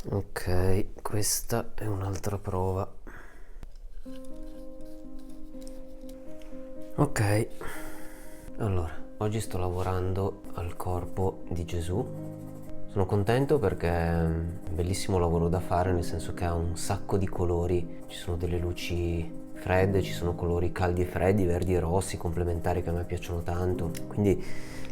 Ok, questa è un'altra prova. Ok, allora, oggi sto lavorando al corpo di Gesù. Sono contento perché è un bellissimo lavoro da fare, nel senso che ha un sacco di colori. Ci sono delle luci fredde, ci sono colori caldi e freddi, verdi e rossi, complementari che a me piacciono tanto. Quindi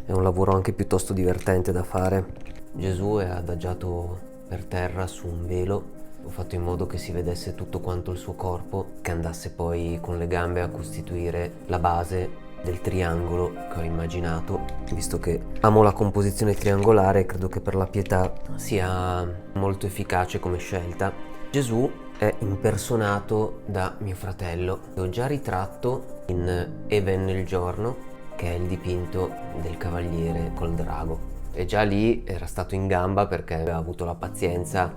è un lavoro anche piuttosto divertente da fare. Gesù è adagiato per terra su un velo. Ho fatto in modo che si vedesse tutto quanto il suo corpo, che andasse poi con le gambe a costituire la base del triangolo che ho immaginato, visto che amo la composizione triangolare e credo che per la pietà sia molto efficace come scelta. Gesù è impersonato da mio fratello, che ho già ritratto in E venne il giorno, che è il dipinto del cavaliere col drago. E già lì era stato in gamba perché aveva avuto la pazienza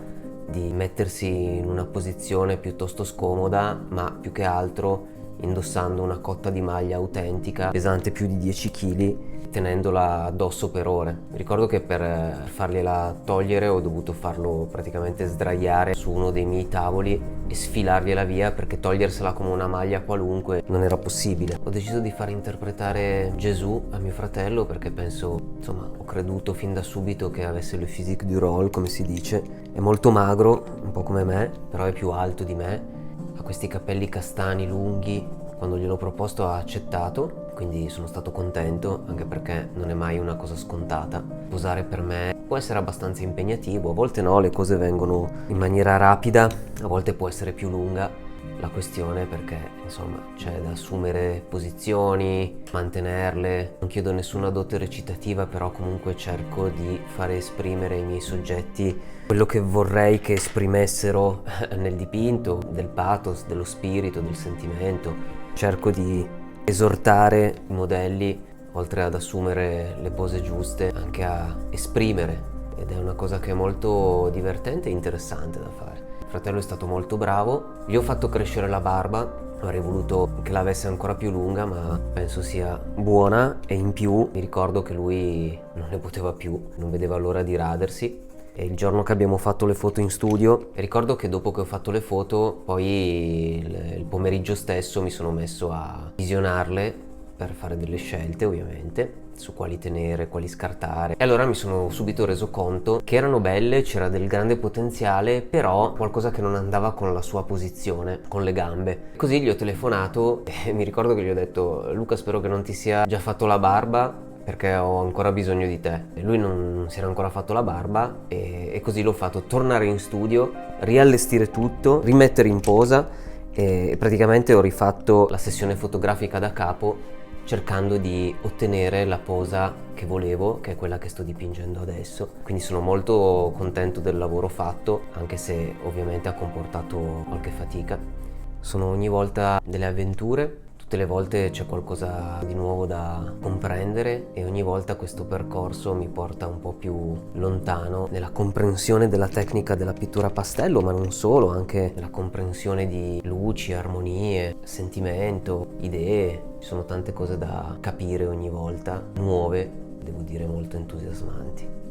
di mettersi in una posizione piuttosto scomoda, ma più che altro indossando una cotta di maglia autentica, pesante più di 10 kg, tenendola addosso per ore. Ricordo che per fargliela togliere ho dovuto farlo praticamente sdraiare su uno dei miei tavoli e sfilargliela via, perché togliersela come una maglia qualunque non era possibile. Ho deciso di far interpretare Gesù a mio fratello perché penso, insomma, ho creduto fin da subito che avesse le physique du rôle, come si dice. È molto magro, un po' come me, però è più alto di me. Ha questi capelli castani lunghi. Quando gliel'ho proposto ha accettato, quindi sono stato contento, anche perché non è mai una cosa scontata. Posare per me può essere abbastanza impegnativo, a volte no, le cose vengono in maniera rapida, a volte può essere più lunga la questione, perché insomma c'è da assumere posizioni, mantenerle. Non chiedo nessuna dote recitativa, però comunque cerco di fare esprimere ai miei soggetti quello che vorrei che esprimessero nel dipinto, del pathos, dello spirito, del sentimento. Cerco di esortare i modelli, oltre ad assumere le pose giuste, anche a esprimere, ed è una cosa che è molto divertente e interessante da fare. Il fratello è stato molto bravo, gli ho fatto crescere la barba, avrei voluto che l'avesse ancora più lunga, ma penso sia buona, e in più mi ricordo che lui non ne poteva più, non vedeva l'ora di radersi. E il giorno che abbiamo fatto le foto in studio, ricordo che dopo che ho fatto le foto, poi il pomeriggio stesso mi sono messo a visionarle per fare delle scelte, ovviamente, su quali tenere, quali scartare. E allora mi sono subito reso conto che erano belle, c'era del grande potenziale, però qualcosa che non andava con la sua posizione, con le gambe. Così gli ho telefonato e mi ricordo che gli ho detto: Luca, spero che non ti sia già fatto la barba, perché ho ancora bisogno di te. E lui non si era ancora fatto la barba, e così l'ho fatto tornare in studio, riallestire tutto, rimettere in posa, e praticamente ho rifatto la sessione fotografica da capo, cercando di ottenere la posa che volevo, che è quella che sto dipingendo adesso. Quindi sono molto contento del lavoro fatto, anche se ovviamente ha comportato qualche fatica. Sono ogni volta delle avventure, tutte le volte c'è qualcosa di nuovo da comprendere, e ogni volta questo percorso mi porta un po' più lontano nella comprensione della tecnica della pittura a pastello, ma non solo, anche nella comprensione di luci, armonie, sentimento, idee. Ci sono tante cose da capire ogni volta, nuove, devo dire molto entusiasmanti.